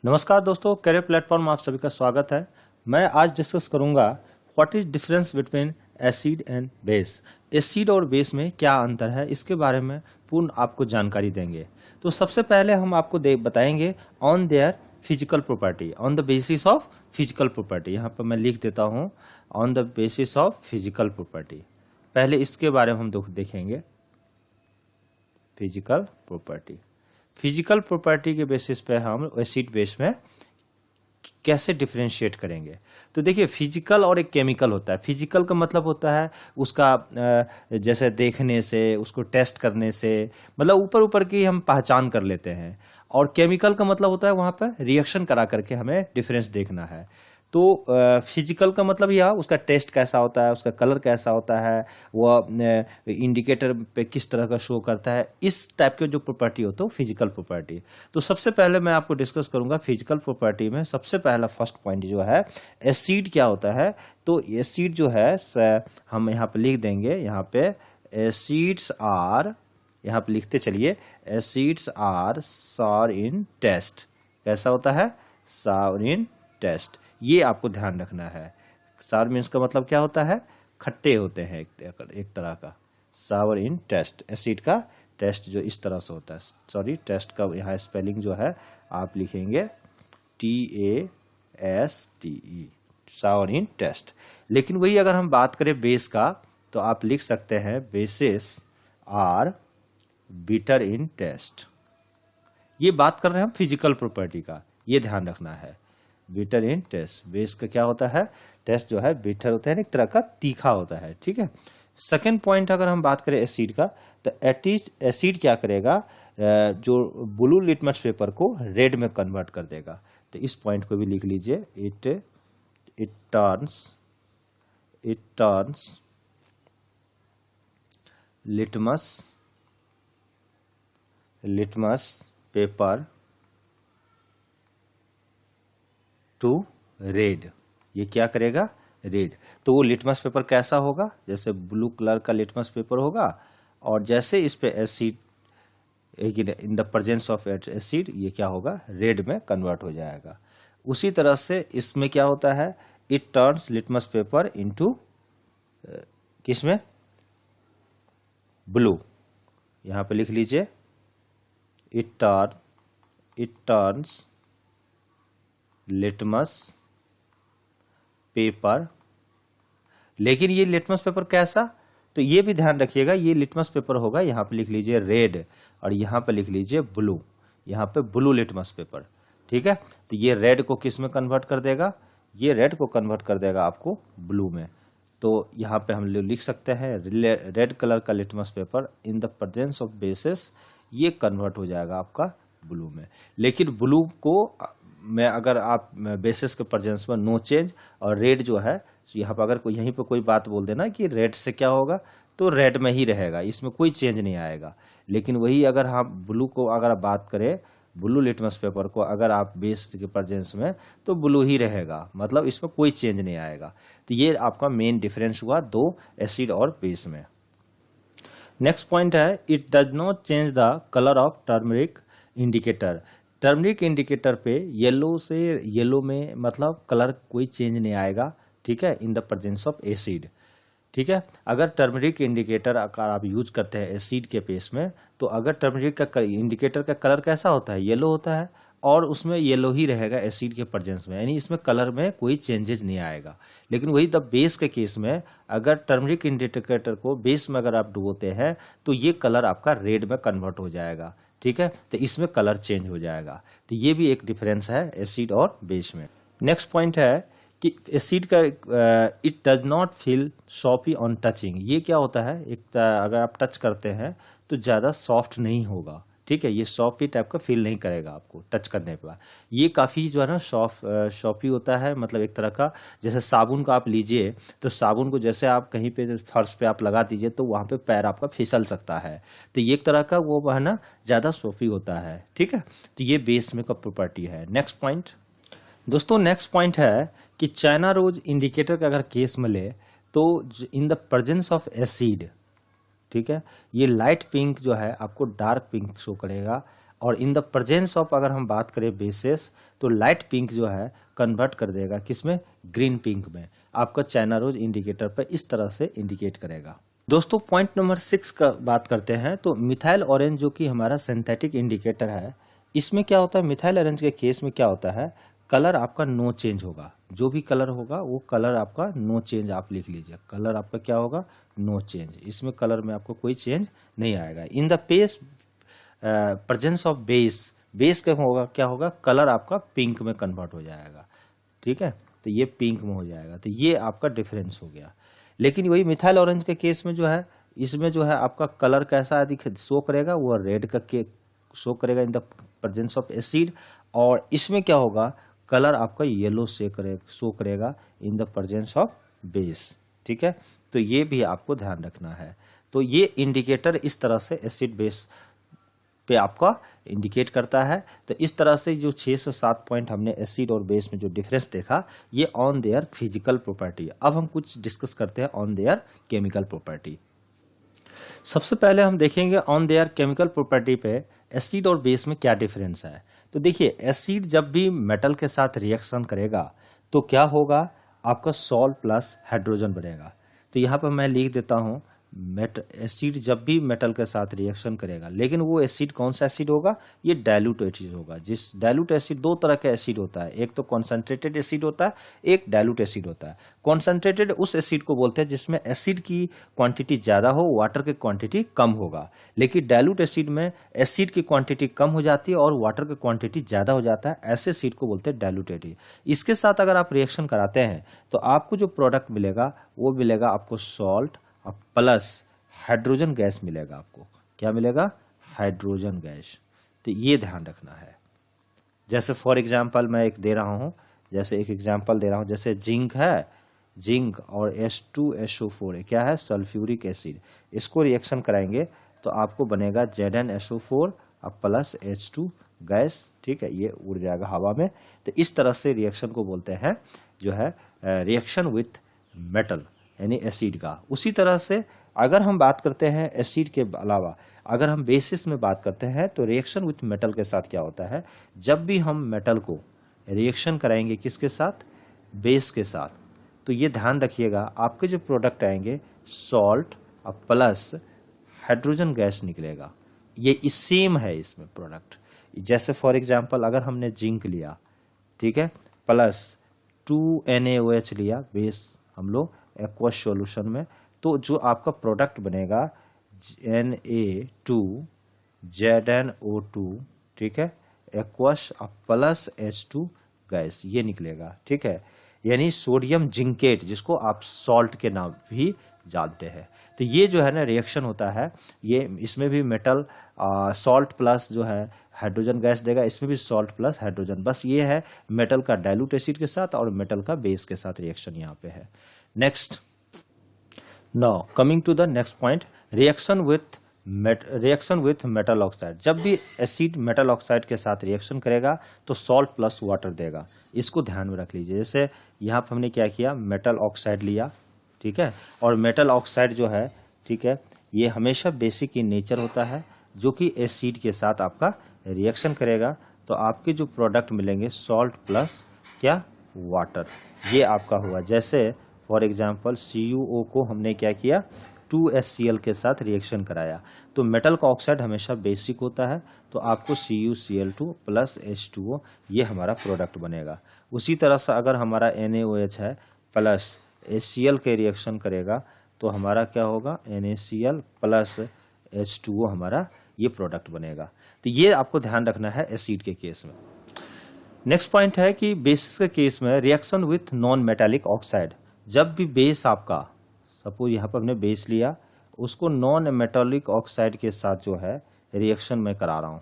नमस्कार दोस्तों, career platform में आप सभी का स्वागत है। मैं आज डिस्कस करूंगा what is difference between acid and base. Acid और बेस में क्या अंतर है, इसके बारे में पूर्ण आपको जानकारी देंगे। तो सबसे पहले हम आपको बताएंगे on their physical property, on the basis of physical property. यहाँ पर मैं लिख देता हूँ on the basis of physical property. पहले इसके बारे में हम देखेंगे फिजिकल प्रॉपर्टी। फिजिकल प्रॉपर्टी के बेसिस पे हम एसिड बेस में कैसे डिफरेंशिएट करेंगे। तो देखिए, फिजिकल और एक केमिकल होता है। फिजिकल का मतलब होता है उसका जैसे देखने से, उसको टेस्ट करने से, मतलब ऊपर ऊपर की हम पहचान कर लेते हैं। और केमिकल का मतलब होता है वहां पर रिएक्शन करा करके हमें डिफरेंस देखना है। तो फिजिकल का मतलब यह उसका टेस्ट कैसा होता है, उसका कलर कैसा होता है, वह इंडिकेटर पे किस तरह का शो करता है, इस टाइप के जो प्रॉपर्टी होता है फिजिकल प्रॉपर्टी। तो सबसे पहले मैं आपको डिस्कस करूंगा फिजिकल प्रॉपर्टी में। सबसे पहला फर्स्ट पॉइंट जो है एसिड क्या होता है। तो एसिड जो है हम यहाँ पे लिख देंगे, यहाँ पे एसिड्स आर, यहाँ पे लिखते चलिए, acids are sour in taste. कैसा होता है? Sour in taste. ये आपको ध्यान रखना है। सार मीन्स का मतलब क्या होता है? खट्टे होते हैं एक तरह का। सावर इन टेस्ट, एसिड का टेस्ट जो इस तरह से होता है। सॉरी, टेस्ट का यहाँ स्पेलिंग जो है आप लिखेंगे TASTE, सावर इन टेस्ट। लेकिन वही अगर हम बात करें बेस का, तो आप लिख सकते हैं bases are bitter in taste. ये बात कर रहे हैं हम फिजिकल प्रॉपर्टी का, ये ध्यान रखना है। बिटर इन टेस्ट, बेस का क्या होता है? टेस्ट जो है बिटर होता है, एक तरह का तीखा होता है। ठीक है। सेकेंड पॉइंट अगर हम बात करें एसिड का, तो एसिड क्या करेगा? जो ब्लू लिटमस पेपर को रेड में कन्वर्ट कर देगा। तो इस पॉइंट को भी लिख लीजिए, it turns litmus paper two red. ये क्या करेगा? रेड। तो वो लिटमस पेपर कैसा होगा? जैसे ब्लू कलर का लिटमस पेपर होगा, और जैसे इस पे acid, in the presence of acid, ये क्या होगा? रेड में कन्वर्ट हो जाएगा। उसी तरह से इसमें क्या होता है? It turns litmus paper into किसमें? ब्लू। यहां पे लिख लीजिए, इट टर्न्स लिटमस पेपर। लेकिन ये लिटमस पेपर कैसा? तो ये भी ध्यान रखिएगा, ये लिटमस पेपर होगा, यहां पे लिख लीजिए रेड, और यहां पे लिख लीजिए ब्लू। यहां पे ब्लू लिटमस पेपर। ठीक है। तो ये रेड को किस में कन्वर्ट कर देगा? ये रेड को कन्वर्ट कर देगा आपको ब्लू में। तो यहां पे हम लिख सकते हैं रेड कलर का litmus paper in the presence of basis, ये कन्वर्ट हो जाएगा आपका ब्लू में। लेकिन ब्लू को में अगर आप बेसिस के प्रेजेंस में नो चेंज, और रेड जो है यहाँ पर अगर यहीं पर कोई बात बोल देना कि रेड से क्या होगा, तो रेड में ही रहेगा, इसमें कोई चेंज नहीं आएगा। लेकिन वही अगर हम ब्लू को अगर आप बात करें, ब्लू लिटमस पेपर को अगर आप बेस के प्रेजेंस में, तो ब्लू ही रहेगा, मतलब इसमें कोई चेंज नहीं आएगा। तो ये आपका मेन डिफरेंस हुआ दो एसिड और बेस में। नेक्स्ट पॉइंट है, it does not change the colour of turmeric indicator. Turmeric indicator पे येलो से येलो में मतलब कलर कोई चेंज नहीं आएगा। ठीक है, in the presence of acid. ठीक है। अगर टर्मरिक इंडिकेटर अगर आप यूज करते हैं एसिड के पेस में, तो अगर टर्मरिक का इंडिकेटर का कलर कैसा होता है? येलो होता है, और उसमें येलो ही रहेगा एसिड के प्रेजेंस में, यानी इसमें कलर में कोई चेंजेस नहीं आएगा। लेकिन वही द बेस के केस में, अगर टर्मरिक इंडिकेटर को बेस में अगर आप डुबोते हैं, तो ये कलर आपका रेड में कन्वर्ट हो जाएगा। ठीक है। तो इसमें कलर चेंज हो जाएगा। तो ये भी एक डिफरेंस है एसिड और बेस में। नेक्स्ट पॉइंट है कि एसिड का it does not feel softy on touching. ये क्या होता है? एक अगर आप टच करते हैं तो ज़्यादा सॉफ्ट नहीं होगा। ठीक है, ये सॉफ्टी टाइप का फील नहीं करेगा आपको टच करने पर। ये काफ़ी जो है ना सॉफ्टी होता है, मतलब एक तरह का, जैसे साबुन का आप लीजिए, तो साबुन को जैसे आप कहीं पे फर्श पे आप लगा दीजिए, तो वहाँ पे पैर आपका फिसल सकता है। तो ये एक तरह का वो है ना, ज़्यादा सॉफ्टी होता है। ठीक है। तो ये बेस में का प्रॉपर्टी है। नेक्स्ट पॉइंट दोस्तों, नेक्स्ट पॉइंट है कि चाइना रोज इंडिकेटर का अगर केस में ले, तो in the presence of acid, ठीक है, ये लाइट पिंक जो है आपको डार्क पिंक शो करेगा, और इन द प्रेजेंस ऑफ अगर हम बात करें बेसेस तो लाइट पिंक जो है कन्वर्ट कर देगा किसमें, ग्रीन पिंक में। आपका चाइना रोज इंडिकेटर पर इस तरह से इंडिकेट करेगा। दोस्तों पॉइंट नंबर 6 का बात करते हैं तो मिथाइल ऑरेंज जो कि हमारा सिंथेटिक इंडिकेटर है, इसमें क्या होता है, मिथाइल ऑरेंज के केस में क्या होता है, कलर आपका नो चेंज होगा, जो भी कलर होगा वो कलर आपका नो चेंज, आप लिख लीजिए कलर आपका क्या होगा, नो चेंज। इसमें कलर में आपको कोई चेंज नहीं आएगा। In the presence of base का होगा क्या होगा, कलर आपका पिंक में कन्वर्ट हो जाएगा, ठीक है, तो ये पिंक में हो जाएगा। तो ये आपका डिफरेंस हो गया। लेकिन वही मिथाइल ऑरेंज के केस में जो है, इसमें जो है आपका कलर कैसा शो करेगा, वो रेड का शो करेगा in the presence of acid, और इसमें क्या होगा, कलर आपका येलो से शो करेगा in the presence of base, ठीक है। तो ये भी आपको ध्यान रखना है। तो ये इंडिकेटर इस तरह से एसिड बेस पे आपका इंडिकेट करता है। तो इस तरह से जो 6 से 7 पॉइंट हमने एसिड और बेस में जो डिफरेंस देखा, ये ऑन देयर फिजिकल प्रॉपर्टी। अब हम कुछ डिस्कस करते हैं ऑन देयर केमिकल प्रॉपर्टी। सबसे पहले हम देखेंगे ऑन देयर केमिकल प्रॉपर्टी पे एसिड और बेस में क्या डिफरेंस है। तो देखिए, एसिड जब भी मेटल के साथ रिएक्शन करेगा तो क्या होगा, आपका सॉल्ट प्लस हाइड्रोजन बनेगा। तो यहाँ पर मैं लिख देता हूँ, एसिड जब भी मेटल के साथ रिएक्शन करेगा, लेकिन वो एसिड कौन सा एसिड होगा, ये डाइल्यूट एसिड होगा। जिस डाइल्यूट एसिड, दो तरह का एसिड होता है, एक तो कॉन्सेंट्रेटेड एसिड होता है, एक डाइल्यूट एसिड होता है। कॉन्सेंट्रेटेड उस एसिड को बोलते हैं जिसमें एसिड की क्वांटिटी ज्यादा हो, वाटर की क्वांटिटी कम होगा। लेकिन डाइल्यूट एसिड में एसिड की क्वांटिटी कम हो जाती है और वाटर की क्वांटिटी ज्यादा हो जाता है, ऐसे एसिड को बोलते हैं डाइल्यूट एसिड। इसके साथ अगर आप रिएक्शन कराते हैं तो आपको जो प्रोडक्ट मिलेगा वो मिलेगा आपको सॉल्ट और प्लस हाइड्रोजन गैस मिलेगा। आपको क्या मिलेगा, हाइड्रोजन गैस। तो ये ध्यान रखना है। जैसे फॉर एग्जांपल मैं एक दे रहा हूं, जैसे एक एग्जांपल दे रहा हूं, जैसे जिंक है, जिंक और H2SO4 क्या है, सल्फ्यूरिक एसिड। इसको रिएक्शन कराएंगे तो आपको बनेगा ZnSO4 और प्लस H2 गैस, ठीक है, ये उड़ जाएगा हवा में। तो इस तरह से रिएक्शन को बोलते हैं जो है रिएक्शन विथ मेटल यानी एसिड का। उसी तरह से अगर हम बात करते हैं एसिड के अलावा, अगर हम बेसिस में बात करते हैं तो रिएक्शन विथ मेटल के साथ क्या होता है, जब भी हम मेटल को रिएक्शन कराएंगे किसके साथ, बेस के साथ, तो ये ध्यान रखिएगा आपके जो प्रोडक्ट आएंगे सॉल्ट और प्लस हाइड्रोजन गैस निकलेगा। ये सेम है इसमें प्रोडक्ट। जैसे फॉर एग्जांपल अगर हमने जिंक लिया, ठीक है, प्लस 2NaOH लिया बेस हम लोग एक्वस सॉल्यूशन में, तो जो आपका प्रोडक्ट बनेगा Na2ZnO2, ठीक है, एक्वस प्लस H2 गैस, ये निकलेगा, ठीक है, यानी सोडियम जिंकेट, जिसको आप सॉल्ट के नाम भी जानते हैं। तो ये जो है ना रिएक्शन होता है, ये इसमें भी मेटल सॉल्ट प्लस जो है हाइड्रोजन गैस देगा, इसमें भी सॉल्ट प्लस हाइड्रोजन। बस ये है मेटल का डाइल्यूट एसिड के साथ और मेटल का बेस के साथ रिएक्शन यहाँ पे है। Next, now coming to the next point, reaction with metal oxide. जब भी एसिड मेटल ऑक्साइड के साथ रिएक्शन करेगा तो सॉल्ट प्लस वाटर देगा। इसको ध्यान में रख लीजिए। जैसे यहाँ पर हमने क्या किया, मेटल ऑक्साइड लिया, ठीक है, और मेटल ऑक्साइड जो है, ठीक है, ये हमेशा बेसिक इन नेचर होता है, जो कि एसिड के साथ आपका रिएक्शन करेगा तो आपके जो प्रोडक्ट मिलेंगे सॉल्ट प्लस क्या, वाटर, ये आपका हुआ। जैसे फॉर एग्जांपल CuO को हमने क्या किया, 2HCl के साथ रिएक्शन कराया, तो मेटल का ऑक्साइड हमेशा बेसिक होता है, तो आपको CuCl2 प्लस H2O ये हमारा प्रोडक्ट बनेगा। उसी तरह से अगर हमारा NaOH है प्लस HCl के रिएक्शन करेगा तो हमारा क्या होगा, NaCl प्लस H2O हमारा ये प्रोडक्ट बनेगा। तो ये आपको ध्यान रखना है एसिड के केस में। नेक्स्ट पॉइंट है कि बेसिस के केस में reaction with non metallic oxide. जब भी बेस आपका, सपोज यहाँ पर हमने बेस लिया, उसको नॉन मेटालिक ऑक्साइड के साथ जो है रिएक्शन में करा रहा हूं,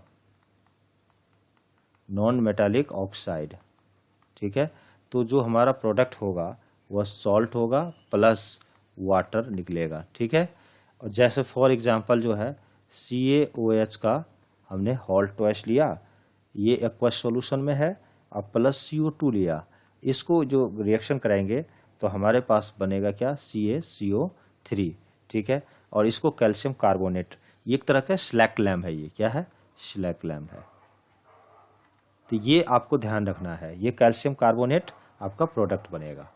नॉन मेटालिक ऑक्साइड, ठीक है, तो जो हमारा प्रोडक्ट होगा वह सॉल्ट होगा प्लस वाटर निकलेगा, ठीक है। और जैसे फॉर एग्जांपल जो है CaOH का हमने हॉट ट्वाइस लिया, ये एक्वस सॉल्यूशन में है, और प्लस CO2 लिया, इसको जो रिएक्शन कराएंगे तो हमारे पास बनेगा क्या, CaCO3, ठीक है, और इसको कैल्शियम कार्बोनेट, ये एक तरह का स्लैक लैम्प है, ये क्या है, स्लैक लैम्प है। तो ये आपको ध्यान रखना है, ये कैल्शियम कार्बोनेट आपका प्रोडक्ट बनेगा।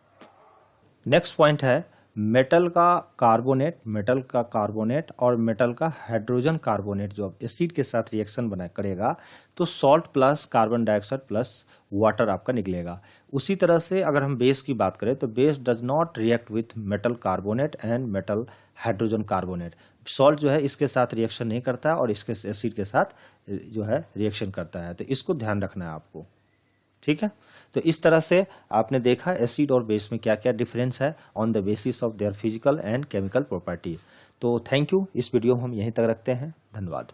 नेक्स्ट पॉइंट है मेटल का कार्बोनेट और मेटल का हाइड्रोजन कार्बोनेट जो अब एसिड के साथ रिएक्शन करेगा तो salt plus carbon dioxide plus water आपका निकलेगा। उसी तरह से अगर हम बेस की बात करें तो base does not react with metal carbonate and metal hydrogen carbonate. Salt जो है इसके साथ रिएक्शन नहीं करता है और इसके एसिड के साथ जो है रिएक्शन करता है, तो इसको ध्यान रखना है आपको। ठीक है, तो इस तरह से आपने देखा एसिड और बेस में क्या क्या डिफरेंस है on the basis of their physical and chemical property. तो थैंक यू, इस वीडियो में हम यहीं तक रखते हैं, धन्यवाद।